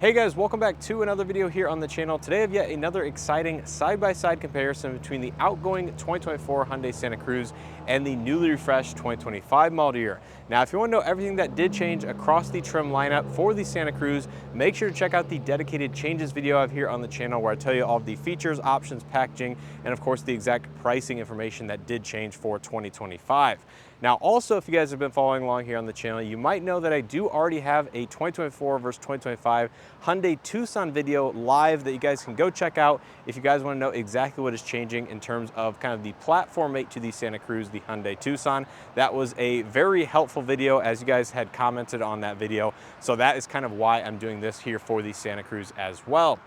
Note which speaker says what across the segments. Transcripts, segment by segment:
Speaker 1: Hey guys, welcome back to another video here on the channel. Today I have yet another exciting side-by-side comparison between the outgoing 2024 Hyundai Santa Cruz and the newly refreshed 2025 model year. Now, if you want to know everything that did change across the trim lineup for the Santa Cruz, make sure to check out the dedicated changes video I have here on the channel where I tell you all of the features, options, packaging, and of course the exact pricing information that did change for 2025. Now, also, if you guys have been following along here on the channel, you might know that I do already have a 2024 versus 2025 Hyundai Tucson video live that you guys can go check out if you guys want to know exactly what is changing in terms of kind of the platform mate to the Santa Cruz, the Hyundai Tucson. That was a very helpful video as you guys had commented on that video. So that is kind of why I'm doing this here for the Santa Cruz as well.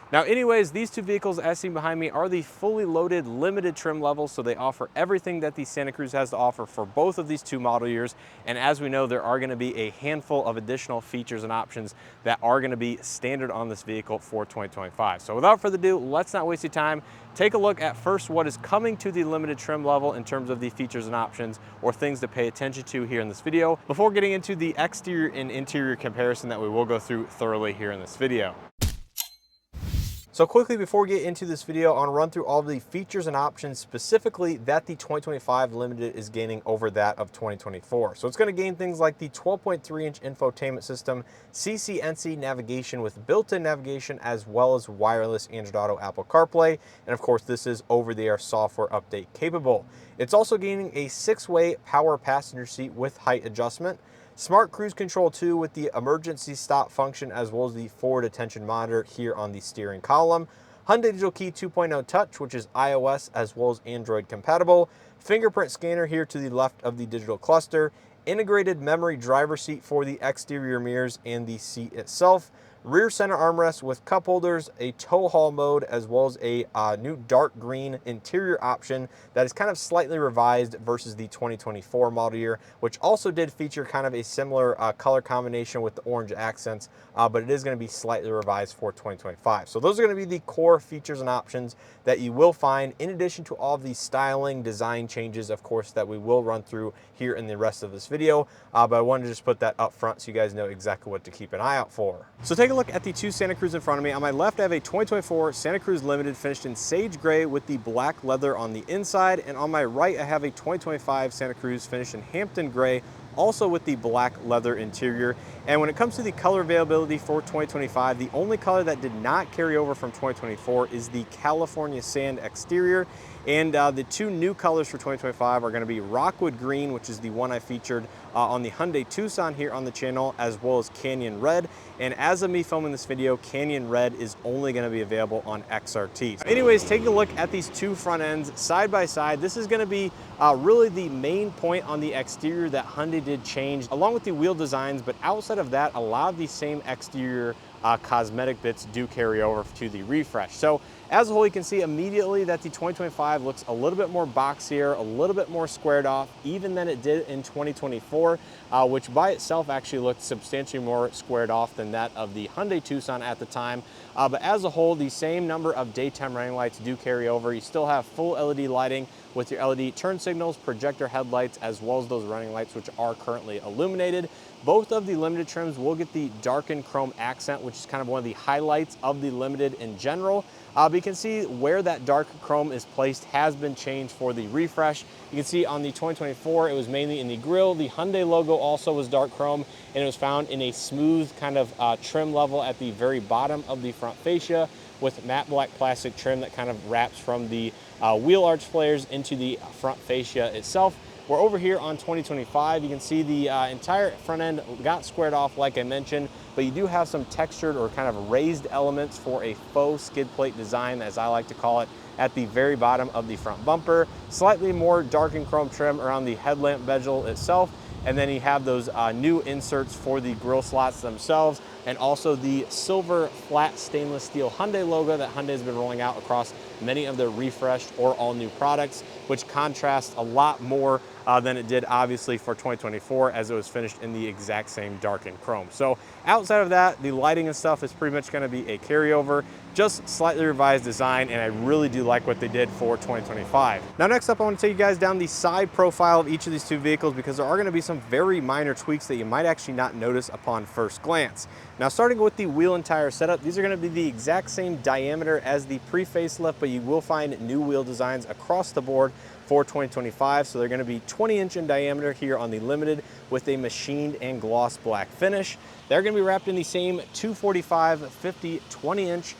Speaker 1: Now anyways, these two vehicles as seen behind me are the fully loaded limited trim levels, so they offer everything that the Santa Cruz has to offer for both of these two model years. And as we know, there are going to be a handful of additional features and options that are going to be standard on this vehicle for 2025. So without further ado, let's not waste your time. Take a look at first what is coming to the limited trim level in terms of the features and options or things to pay attention to here in this video before getting into the exterior and interior comparison that we will go through thoroughly here in this video. So quickly before we get into this video, I want to run through all of the features and options specifically that the 2025 Limited is gaining over that of 2024. So it's going to gain things like the 12.3-inch infotainment system, CCNC navigation with built-in navigation, as well as wireless Android Auto, Apple CarPlay, and of course this is over-the-air software update capable. It's also gaining a 6-way power passenger seat with height adjustment, Smart Cruise Control 2 with the emergency stop function, as well as the forward attention monitor here on the steering column. Hyundai Digital Key 2.0 Touch, which is iOS as well as Android compatible. Fingerprint scanner here to the left of the digital cluster. Integrated memory driver seat for the exterior mirrors and the seat itself. Rear center armrest with cup holders, a tow haul mode, as well as a new dark green interior option that is kind of slightly revised versus the 2024 model year, which also did feature kind of a similar color combination with the orange accents, but it is going to be slightly revised for 2025. So those are going to be the core features and options that you will find, in addition to all of the styling design changes, of course, that we will run through here in the rest of this video. But I wanted to just put that up front so you guys know exactly what to keep an eye out for. So take a look at the two Santa Cruz in front of me. On my left, I have a 2024 Santa Cruz Limited finished in sage gray with the black leather on the inside. And on my right, I have a 2025 Santa Cruz finished in Hampton gray, also with the black leather interior. And when it comes to the color availability for 2025, the only color that did not carry over from 2024 is the California Sand exterior. And the two new colors for 2025 are going to be Rockwood Green, which is the one I featured on the Hyundai Tucson here on the channel, as well as Canyon Red. And as of me filming this video, Canyon Red is only going to be available on XRT. Anyways, taking a look at these two front ends side by side, this is going to be really the main point on the exterior that Hyundai did change, along with the wheel designs. But outside of that, a lot of these same exterior cosmetic bits do carry over to the refresh. So as a whole, you can see immediately that the 2025 looks a little bit more boxier, a little bit more squared off, even than it did in 2024, which by itself actually looked substantially more squared off than that of the Hyundai Tucson at the time. But as a whole, the same number of daytime running lights do carry over. You still have full LED lighting with your LED turn signals, projector headlights, as well as those running lights, which are currently illuminated. Both of the Limited trims will get the darkened chrome accent, which is kind of one of the highlights of the Limited in general. But you can see where that dark chrome is placed has been changed for the refresh. You can see on the 2024, it was mainly in the grille. The Hyundai logo also was dark chrome, and it was found in a smooth kind of trim level at the very bottom of the front fascia with matte black plastic trim that kind of wraps from the wheel arch flares into the front fascia itself. We're over here on 2025. You can see the entire front end got squared off like I mentioned, but you do have some textured or kind of raised elements for a faux skid plate design, as I like to call it, at the very bottom of the front bumper. Slightly more darkened chrome trim around the headlamp bezel itself. And then you have those new inserts for the grille slots themselves, and also the silver flat stainless steel Hyundai logo that Hyundai has been rolling out across many of their refreshed or all new products, which contrasts a lot more than it did obviously for 2024, as it was finished in the exact same darkened chrome. So outside of that, the lighting and stuff is pretty much going to be a carryover, just slightly revised design, and I really do like what they did for 2025. Now next up, I want to take you guys down the side profile of each of these two vehicles, because there are going to be some very minor tweaks that you might actually not notice upon first glance. Now starting with the wheel and tire setup, these are going to be the exact same diameter as the pre-facelift, but you will find new wheel designs across the board for 2025. So they're going to be 20-inch in diameter here on the Limited with a machined and gloss black finish. They're going to be wrapped in the same 245, 50, 20-inch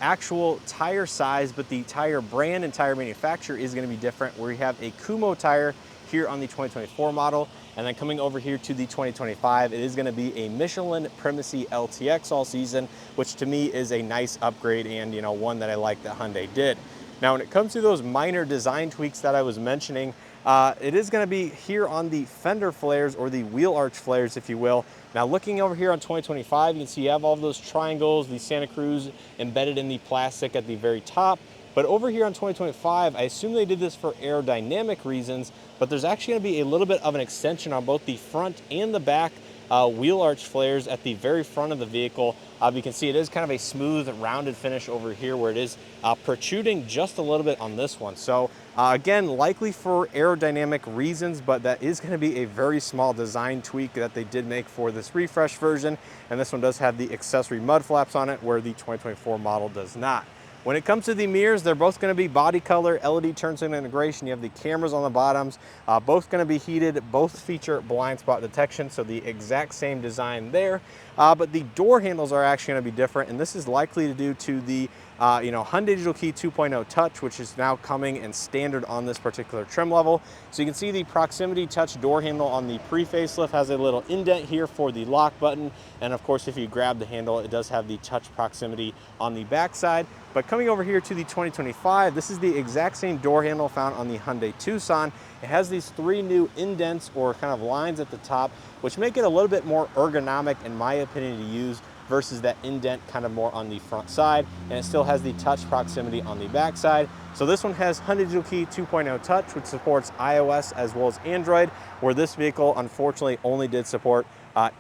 Speaker 1: actual tire size, but the tire brand and tire manufacturer is going to be different, where you have a Kumho tire here on the 2024 model, and then coming over here to the 2025, it is going to be a Michelin Primacy LTX all season, which to me is a nice upgrade, and one that I like that Hyundai did. Now, when it comes to those minor design tweaks that I was mentioning, it is going to be here on the fender flares, or the wheel arch flares, if you will. Now, looking over here on 2025, you can see you have all of those triangles, the Santa Cruz embedded in the plastic at the very top. But over here on 2025, I assume they did this for aerodynamic reasons, but there's actually going to be a little bit of an extension on both the front and the back wheel arch flares at the very front of the vehicle. You can see it is kind of a smooth, rounded finish over here, where it is protruding just a little bit on this one. So again, likely for aerodynamic reasons, but that is going to be a very small design tweak that they did make for this refresh version. And this one does have the accessory mud flaps on it, where the 2024 model does not. When it comes to the mirrors, they're both going to be body color LED turn signal integration. You have the cameras on the bottoms, both going to be heated, both feature blind spot detection, so the exact same design there. But the door handles are actually going to be different, and this is likely to due to the Hyundai Digital Key 2.0 Touch, which is now coming in standard on this particular trim level. So you can see the proximity touch door handle on the pre-facelift has a little indent here for the lock button, and of course if you grab the handle, it does have the touch proximity on the back side. But coming over here to the 2025, this is the exact same door handle found on the Hyundai Tucson. It has these three new indents, or kind of lines at the top, which make it a little bit more ergonomic, in my opinion, to use versus that indent kind of more on the front side, and it still has the touch proximity on the back side. So this one has Hyundai Digital Key 2.0 Touch, which supports iOS as well as Android, where this vehicle unfortunately only did support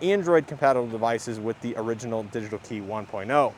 Speaker 1: Android compatible devices with the original Digital Key 1.0.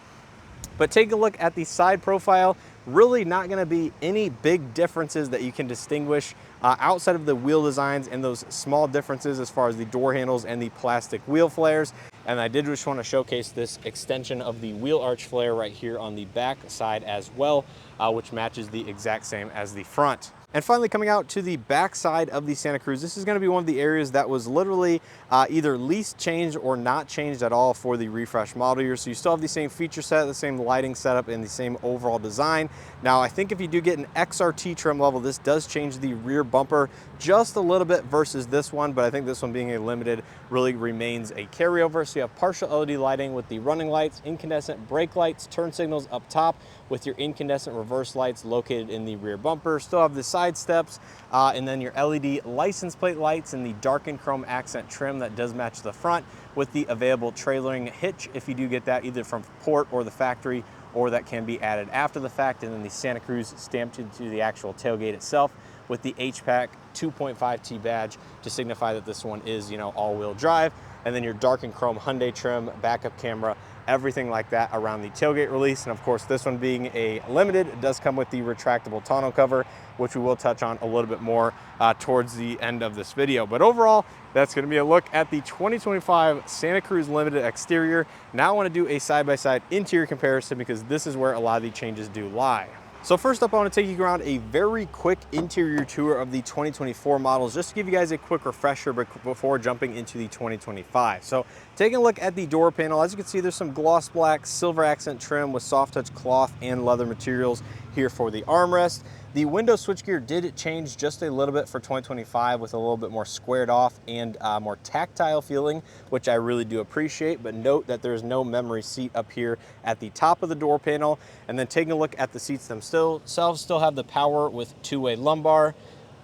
Speaker 1: But take a look at the side profile. Really not going to be any big differences that you can distinguish outside of the wheel designs and those small differences as far as the door handles and the plastic wheel flares. And I did just want to showcase this extension of the wheel arch flare right here on the back side as well, which matches the exact same as the front. And finally, coming out to the back side of the Santa Cruz, this is going to be one of the areas that was literally either least changed or not changed at all for the refresh model year. So you still have the same feature set, the same lighting setup, and the same overall design. Now, I think if you do get an XRT trim level, this does change the rear bumper just a little bit versus this one, but I think this one being a Limited really remains a carryover. So you have partial LED lighting with the running lights, incandescent brake lights, turn signals up top with your incandescent reverse lights located in the rear bumper. Still have the side steps, and then your LED license plate lights and the darkened chrome accent trim that does match the front, with the available trailering hitch if you do get that either from port or the factory, or that can be added after the fact. And then the Santa Cruz stamped into the actual tailgate itself with the HPAC 2.5T badge to signify that this one is, all-wheel drive. And then your darkened chrome Hyundai trim, backup camera, everything like that around the tailgate release. And of course, this one being a Limited, it does come with the retractable tonneau cover, which we will touch on a little bit more towards the end of this video. But overall, that's going to be a look at the 2025 Santa Cruz Limited exterior. Now I want to do a side-by-side interior comparison, because this is where a lot of the changes do lie. So first up, I want to take you around a very quick interior tour of the 2024 models, just to give you guys a quick refresher before jumping into the 2025. So taking a look at the door panel, as you can see, there's some gloss black silver accent trim with soft touch cloth and leather materials here for the armrest. The window switchgear did change just a little bit for 2025, with a little bit more squared off and more tactile feeling, which I really do appreciate. But note that there's no memory seat up here at the top of the door panel. And then taking a look at the seats themselves, still have the power with two-way lumbar,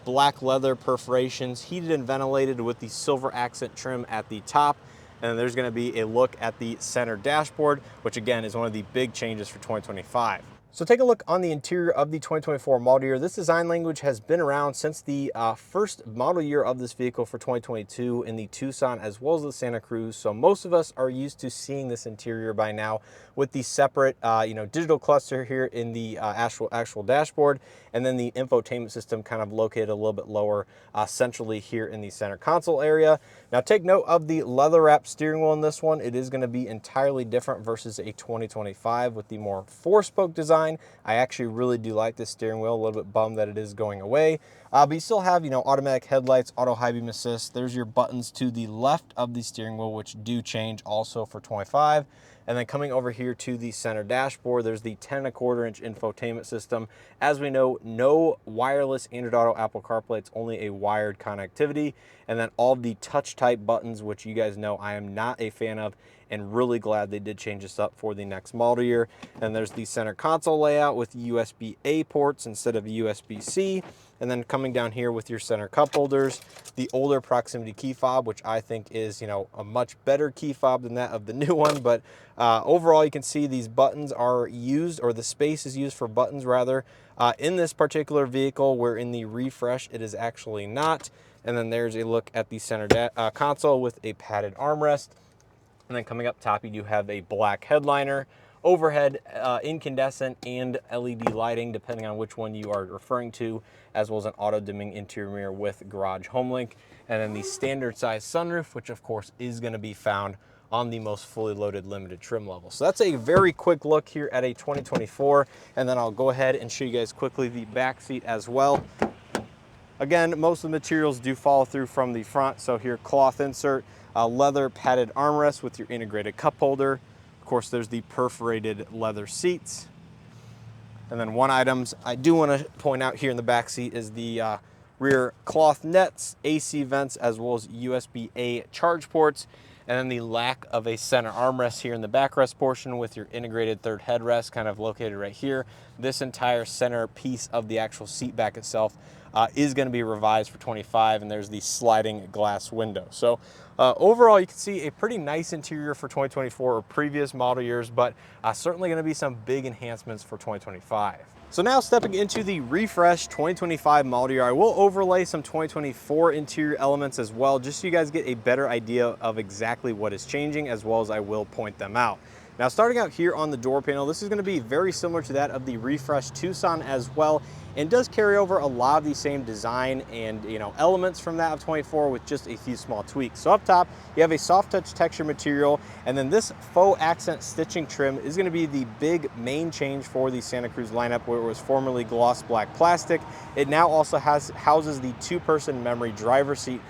Speaker 1: black leather perforations, heated and ventilated with the silver accent trim at the top. And then there's going to be a look at the center dashboard, which again is one of the big changes for 2025. So take a look on the interior of the 2024 model year. This design language has been around since the first model year of this vehicle for 2022 in the Tucson as well as the Santa Cruz. So most of us are used to seeing this interior by now with the separate digital cluster here in the actual dashboard, and then the infotainment system kind of located a little bit lower centrally here in the center console area. Now take note of the leather wrap steering wheel in this one. It is going to be entirely different versus a 2025 with the more 4-spoke design. I actually really do like this steering wheel. A little bit bummed that it is going away. But you still have, automatic headlights, auto high beam assist. There's your buttons to the left of the steering wheel, which do change also for 25. And then coming over here to the center dashboard, there's the 10.25 inch infotainment system. As we know, no wireless Android Auto, Apple CarPlay. It's only a wired connectivity. And then all the touch type buttons, which you guys know I am not a fan of, and really glad they did change this up for the next model year. And there's the center console layout with USB-A ports instead of USB-C. And then coming down here with your center cup holders, the older proximity key fob, which I think is, a much better key fob than that of the new one. But overall, you can see these buttons are used, or the space is used for buttons rather, in this particular vehicle, where in the refresh, it is actually not. And then there's a look at the center console with a padded armrest. And then coming up top, you do have a black headliner, overhead incandescent and LED lighting, depending on which one you are referring to, as well as an auto dimming interior mirror with garage home link. And then the standard size sunroof, which of course is going to be found on the most fully loaded limited trim level. So that's a very quick look here at a 2024. And then I'll go ahead and show you guys quickly the back seat as well. Again, most of the materials do follow through from the front. So here, cloth insert, leather padded armrest with your integrated cup holder. Of course, there's the perforated leather seats. And then one item I do want to point out here in the back seat is the rear cloth nets, AC vents, as well as USB-A charge ports. And then the lack of a center armrest here in the backrest portion with your integrated third headrest kind of located right here. This entire center piece of the actual seat back itself is going to be revised for 25, and there's the sliding glass window. So overall, you can see a pretty nice interior for 2024 or previous model years, but certainly going to be some big enhancements for 2025. So now stepping into the refresh 2025 model year, I will overlay some 2024 interior elements as well, just so you guys get a better idea of exactly what is changing, as well as I will point them out. Now, starting out here on the door panel, this is going to be very similar to that of the refresh Tucson as well, and does carry over a lot of the same design and elements from that of 24 with just a few small tweaks. So up top, you have a soft touch texture material, and then this faux accent stitching trim is going to be the big main change for the Santa Cruz lineup, where it was formerly gloss black plastic. It now also houses the 2-person memory driver seat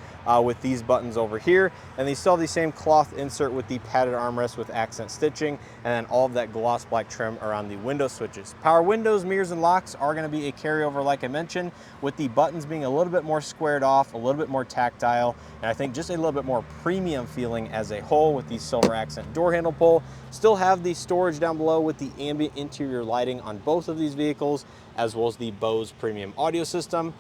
Speaker 1: with these buttons over here, and they still have the same cloth insert with the padded armrest with accent stitching, and then all of that gloss black trim around the window switches. Power windows, mirrors, and locks are going to be a carryover, like I mentioned, with the buttons being a little bit more squared off, a little bit more tactile, and I think just a little bit more premium feeling as a whole with the silver accent door handle pull. Still have the storage down below with the ambient interior lighting on both of these vehicles, as well as the Bose premium audio system.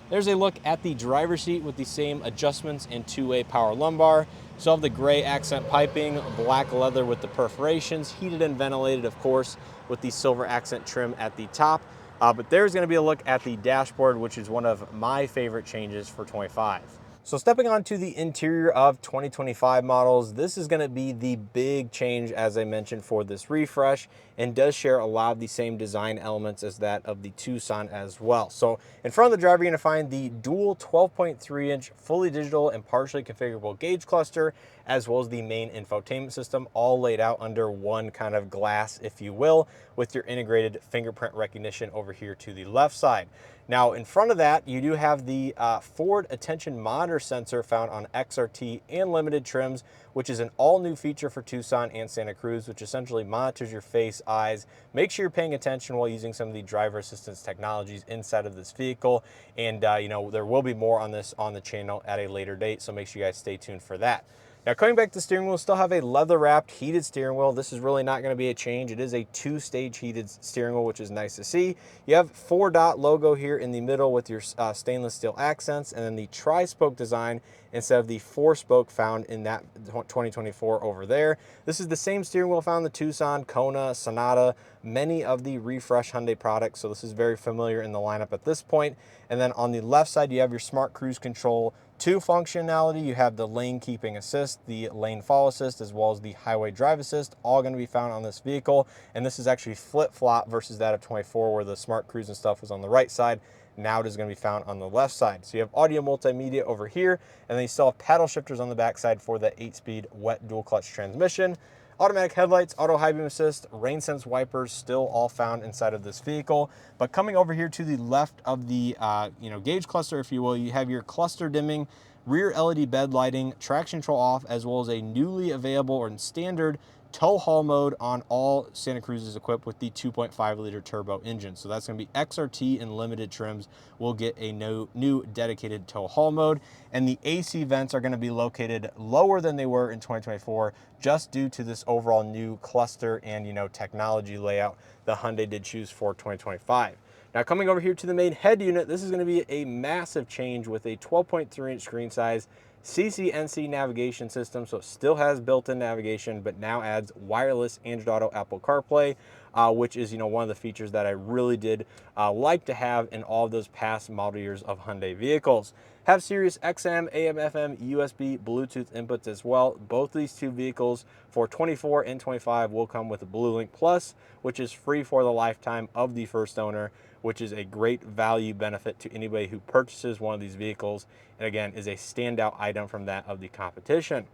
Speaker 1: There's a look at the driver's seat with the same adjustments and 2-way power lumbar. Still have the gray accent piping, black leather with the perforations, heated and ventilated, of course, with the silver accent trim at the top. But there's going to be a look at the dashboard, which is one of my favorite changes for 25. So stepping on to the interior of 2025 models, this is going to be the big change, as I mentioned, for this refresh, and does share a lot of the same design elements as that of the Tucson as well. So in front of the driver, you're going to find the dual 12.3-inch fully digital and partially configurable gauge cluster, as well as the main infotainment system, all laid out under one kind of glass, if you will, with your integrated fingerprint recognition over here to the left side. Now, in front of that, you do have the Ford attention monitor sensor found on XRT and limited trims, which is an all-new feature for Tucson and Santa Cruz, which essentially monitors your face, eyes. Make sure you're paying attention while using some of the driver assistance technologies inside of this vehicle. And, there will be more on this on the channel at a later date, so make sure you guys stay tuned for that. Now, coming back to the steering wheel, still have a leather-wrapped heated steering wheel. This is really not going to be a change. It is a 2-stage heated steering wheel, which is nice to see. You have 4-dot logo here in the middle with your stainless steel accents, and then the tri-spoke design instead of the 4-spoke found in that 2024 over there. This is the same steering wheel found in the Tucson, Kona, Sonata, many of the refresh Hyundai products. So this is very familiar in the lineup at this point. And then on the left side, you have your smart cruise control 2 functionality. You have the lane keeping assist, the lane follow assist, as well as the highway drive assist, all going to be found on this vehicle. And this is actually flip-flop versus that of 24, where the smart cruise and stuff was on the right side. Now it is going to be found on the left side. So you have audio multimedia over here, and then you still have paddle shifters on the back side for that 8-speed wet dual clutch transmission. Automatic headlights, auto high beam assist, rain sense wipers, still all found inside of this vehicle. But coming over here to the left of the gauge cluster, if you will, you have your cluster dimming, rear LED bed lighting, traction control off, as well as a newly available or standard tow haul mode on all Santa Cruzes equipped with the 2.5 liter turbo engine. So that's going to be XRT and limited trims will get a new dedicated tow haul mode. And the AC vents are going to be located lower than they were in 2024, just due to this overall new cluster and technology layout the Hyundai did choose for 2025. Now coming over here to the main head unit, this is going to be a massive change with a 12.3-inch screen size, CCNC navigation system, so it still has built-in navigation, but now adds wireless Android Auto, Apple CarPlay, which is one of the features that I really did like to have in all of those past model years of Hyundai vehicles. Have Sirius XM, AM, FM, USB, Bluetooth inputs as well. Both of these two vehicles for 24 and 25 will come with a BlueLink Plus, which is free for the lifetime of the first owner, which is a great value benefit to anybody who purchases one of these vehicles, and again is a standout item from that of the competition.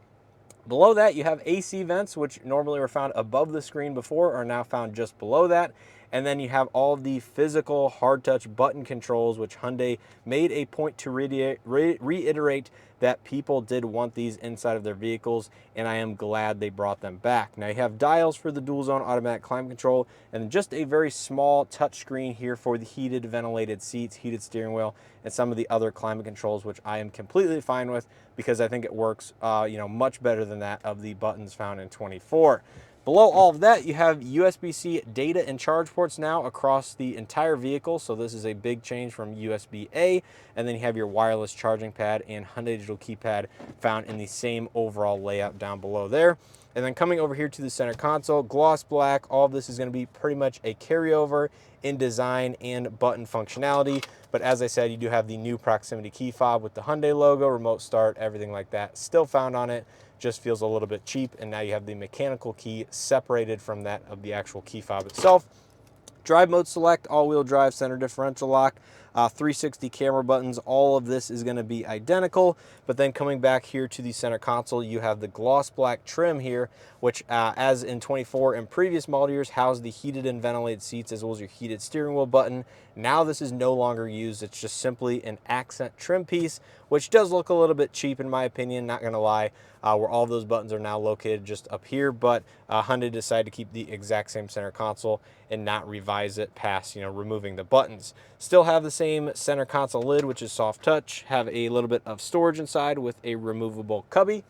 Speaker 1: Below that, you have AC vents, which normally were found above the screen before, are now found just below that. And then you have all of the physical hard touch button controls, which Hyundai made a point to reiterate that people did want these inside of their vehicles, and I am glad they brought them back. Now you have dials for the dual zone automatic climate control, and just a very small touch screen here for the heated ventilated seats, heated steering wheel, and some of the other climate controls, which I am completely fine with because I think it works much better than that of the buttons found in 24. Below all of that, you have USB-C data and charge ports now across the entire vehicle. So this is a big change from USB-A. And then you have your wireless charging pad and Hyundai digital keypad found in the same overall layout down below there. And then coming over here to the center console, gloss black. All of this is going to be pretty much a carryover in design and button functionality. But as I said, you do have the new proximity key fob with the Hyundai logo, remote start, everything like that still found on it. Just feels a little bit cheap, and now you have the mechanical key separated from that of the actual key fob itself. Drive mode select, all-wheel drive, center differential lock, 360 camera buttons. All of this is going to be identical, but then coming back here to the center console, you have the gloss black trim here, which as in 24 and previous model years housed the heated and ventilated seats as well as your heated steering wheel button. Now this is no longer used. It's just simply an accent trim piece, which does look a little bit cheap in my opinion, not going to lie, where all those buttons are now located just up here, but Hyundai decided to keep the exact same center console and not revise it past removing the buttons. Still have the same center console lid, which is soft touch, have a little bit of storage inside with a removable cubby.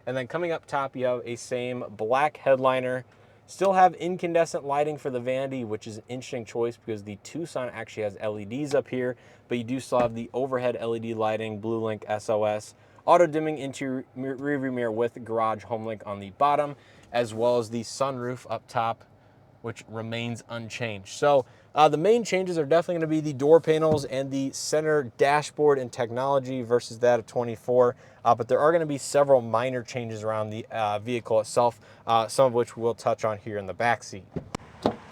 Speaker 1: And then coming up top, you have a same black headliner. Still have incandescent lighting for the vanity, which is an interesting choice because the Tucson actually has LEDs up here, but you do still have the overhead LED lighting, BlueLink SOS, auto dimming interior rearview mirror with garage home link on the bottom, as well as the sunroof up top, which remains unchanged. So the main changes are definitely going to be the door panels and the center dashboard and technology versus that of 24. But there are going to be several minor changes around the vehicle itself, some of which we'll touch on here in the back seat.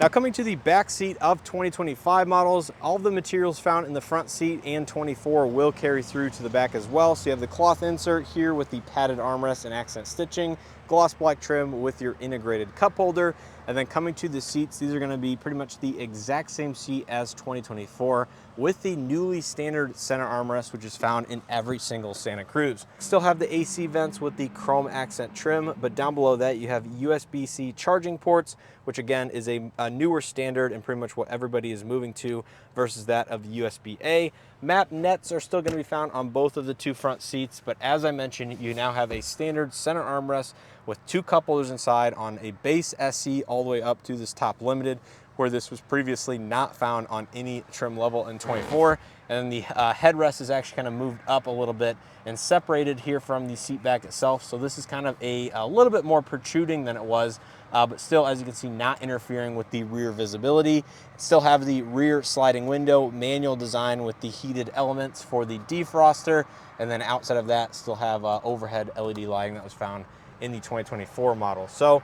Speaker 1: Now coming to the back seat of 2025 models, all of the materials found in the front seat and 24 will carry through to the back as well. So you have the cloth insert here with the padded armrest and accent stitching, gloss black trim with your integrated cup holder. And then coming to the seats, these are going to be pretty much the exact same seat as 2024 with the newly standard center armrest, which is found in every single Santa Cruz. Still have the AC vents with the chrome accent trim, but down below that you have USB-C charging ports, which again is a newer standard and pretty much what everybody is moving to versus that of USB-A. Map nets are still going to be found on both of the two front seats, but as I mentioned, you now have a standard center armrest with two cup holders inside on a base SC all the way up to this top limited, where this was previously not found on any trim level in 24. And then the headrest is actually kind of moved up a little bit and separated here from the seat back itself. So this is kind of a little bit more protruding than it was, but still, as you can see, not interfering with the rear visibility. Still have the rear sliding window, manual design with the heated elements for the defroster. And then outside of that, still have overhead LED lighting that was found in the 2024 model. So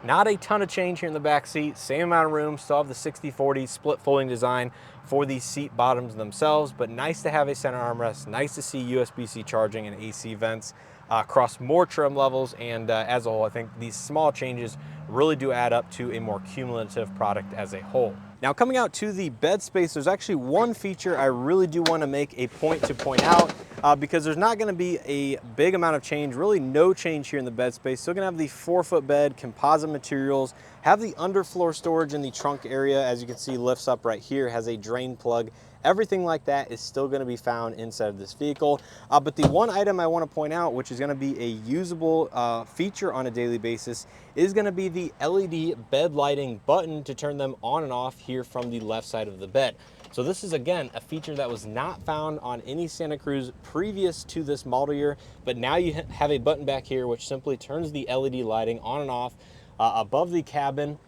Speaker 1: not a ton of change here in the back seat, same amount of room, still have the 60/40 split folding design for these seat bottoms themselves, but nice to have a center armrest, nice to see USB-C charging and AC vents across more trim levels, and as a whole, I think these small changes really do add up to a more cumulative product as a whole. Now, coming out to the bed space, there's actually one feature I really do want to make a point to point out, because there's not going to be a big amount of change, really no change here in the bed space. Still going to have the 4-foot bed, composite materials, have the underfloor storage in the trunk area, as you can see, lifts up right here, has a drain plug. Everything like that is still going to be found inside of this vehicle. But the one item I want to point out, which is going to be a usable feature on a daily basis, is going to be the LED bed lighting button to turn them on and off here from the left side of the bed. So this is, again, a feature that was not found on any Santa Cruz previous to this model year, but now you have a button back here which simply turns the LED lighting on and off above the cabin,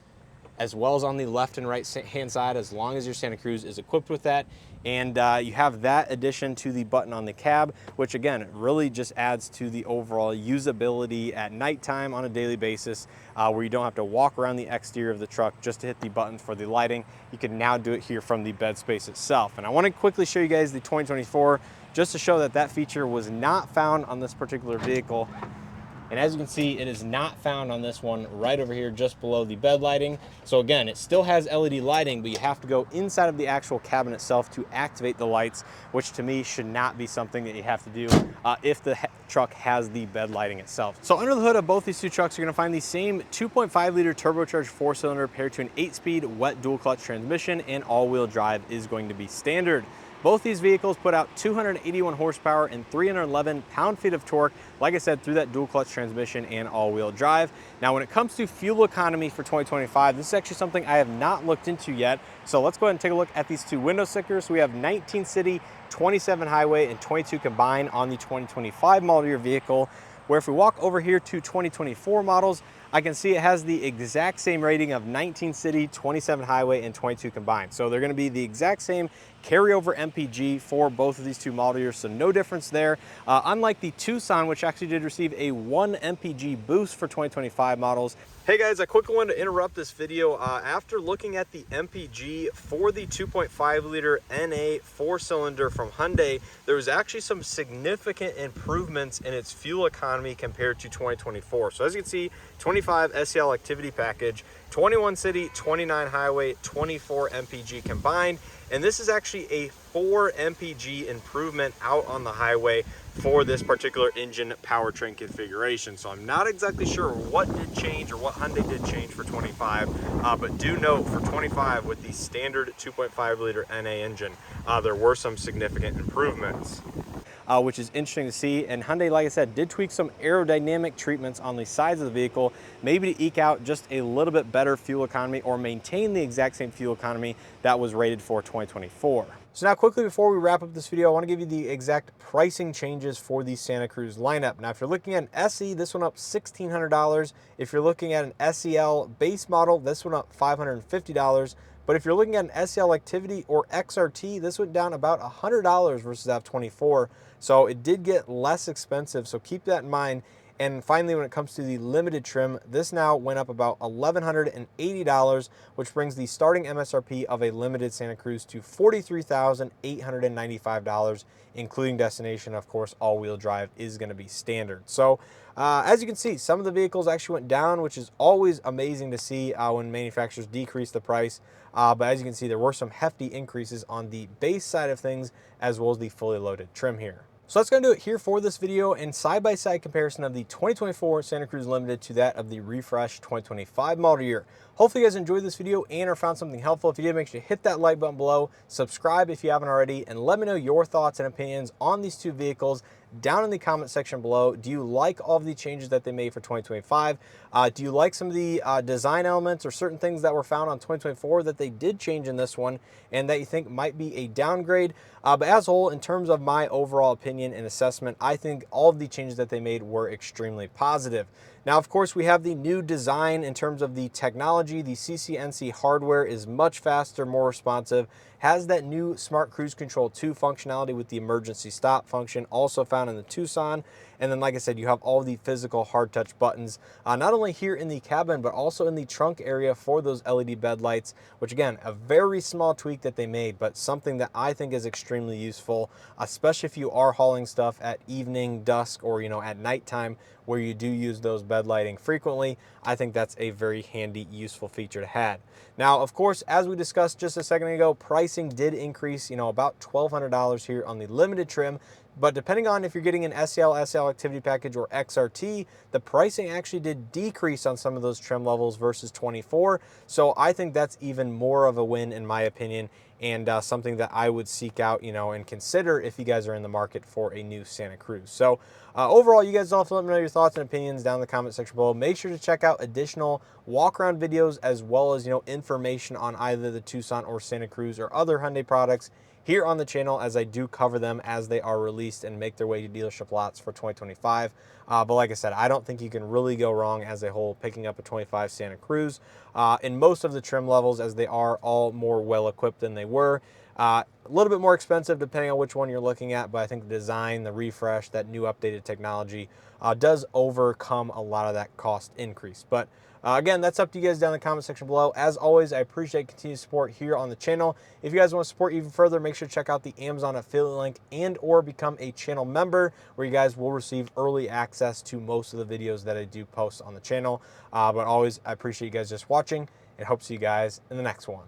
Speaker 1: as well as on the left and right hand side, as long as your Santa Cruz is equipped with that. And you have that addition to the button on the cab, which again, really just adds to the overall usability at nighttime on a daily basis, where you don't have to walk around the exterior of the truck just to hit the buttons for the lighting. You can now do it here from the bed space itself. And I want to quickly show you guys the 2024, just to show that that feature was not found on this particular vehicle. And as you can see, it is not found on this one right over here, just below the bed lighting. So again, it still has LED lighting, but you have to go inside of the actual cabin itself to activate the lights, which to me should not be something that you have to do if the truck has the bed lighting itself. So under the hood of both these two trucks, you're gonna find the same 2.5 liter turbocharged 4-cylinder paired to an 8-speed wet dual clutch transmission, and all-wheel drive is going to be standard. Both these vehicles put out 281 horsepower and 311 pound-feet of torque, like I said, through that dual clutch transmission and all-wheel drive. Now, when it comes to fuel economy for 2025, this is actually something I have not looked into yet. So let's go ahead and take a look at these two window stickers. We have 19 city, 27 highway, and 22 combined on the 2025 model year vehicle, where if we walk over here to 2024 models, I can see it has the exact same rating of 19 city, 27 highway, and 22 combined. So they're gonna be the exact same carryover MPG for both of these two model years, so no difference there. Unlike the Tucson, which actually did receive a 1 MPG boost for 2025 models. Hey guys, I quickly wanted to interrupt this video. After looking at the MPG for the 2.5 liter NA 4-cylinder from Hyundai, there was actually some significant improvements in its fuel economy compared to 2024. So as you can see, 25 SEL activity package, 21 city, 29 highway, 24 MPG combined. And this is actually a 4 MPG improvement out on the highway for this particular engine powertrain configuration. So I'm not exactly sure what did change or what Hyundai did change for 25, but do note for 25 with the standard 2.5 liter NA engine, there were some significant improvements. Which is interesting to see. And Hyundai, like I said, did tweak some aerodynamic treatments on the sides of the vehicle, maybe to eke out just a little bit better fuel economy or maintain the exact same fuel economy that was rated for 2024. So now quickly before we wrap up this video, I want to give you the exact pricing changes for the Santa Cruz lineup. Now, if you're looking at an SE, this one up $1,600. If you're looking at an SEL base model, this one up $550. But if you're looking at an SEL Activity or XRT, this went down about $100 versus F24. So it did get less expensive, so keep that in mind. And finally, when it comes to the limited trim, this now went up about $1,180, which brings the starting MSRP of a limited Santa Cruz to $43,895, including destination. Of course, all-wheel drive is going to be standard. So as you can see, some of the vehicles actually went down, which is always amazing to see when manufacturers decrease the price. But as you can see, there were some hefty increases on the base side of things, as well as the fully loaded trim here. So that's going to do it here for this video and side-by-side comparison of the 2024 Santa Cruz Limited to that of the refreshed 2025 model year. Hopefully you guys enjoyed this video and or found something helpful. If you did, make sure to hit that like button below, subscribe if you haven't already, and let me know your thoughts and opinions on these two vehicles down in the comment section below. Do you like all of the changes that they made for 2025? Do you like some of the design elements or certain things that were found on 2024 that they did change in this one and that you think might be a downgrade? But as a whole, in terms of my overall opinion and assessment, I think all of the changes that they made were extremely positive. Now, of course, we have the new design in terms of the technology. The CCNC hardware is much faster, more responsive, has that new Smart Cruise Control 2 functionality with the emergency stop function, also found in the Tucson. And then, like I said, you have all the physical hard touch buttons, not only here in the cabin, but also in the trunk area for those LED bed lights, which again, a very small tweak that they made, but something that I think is extremely useful, especially if you are hauling stuff at evening, dusk, or, at nighttime, where you do use those bed lighting frequently. I think that's a very handy, useful feature to have. Now, of course, as we discussed just a second ago, pricing did increase, about $1,200 here on the limited trim. But depending on if you're getting an SL activity package or XRT, the pricing actually did decrease on some of those trim levels versus 24. So I think that's even more of a win in my opinion, and something that I would seek out, and consider if you guys are in the market for a new Santa Cruz. So overall, you guys also let me know your thoughts and opinions down in the comment section below. Make sure to check out additional walk around videos as well as, information on either the Tucson or Santa Cruz or other Hyundai products here on the channel, as I do cover them as they are released and make their way to dealership lots for 2025. But like I said, I don't think you can really go wrong as a whole picking up a 25 Santa Cruz in most of the trim levels, as they are all more well equipped than they were. A little bit more expensive depending on which one you're looking at, but I think the design, the refresh, that new updated technology does overcome a lot of that cost increase. But again, that's up to you guys down in the comment section below. As always, I appreciate continued support here on the channel. If you guys want to support even further, make sure to check out the Amazon affiliate link and or become a channel member, where you guys will receive early access to most of the videos that I do post on the channel. But always, I appreciate you guys just watching, and hope to see you guys in the next one.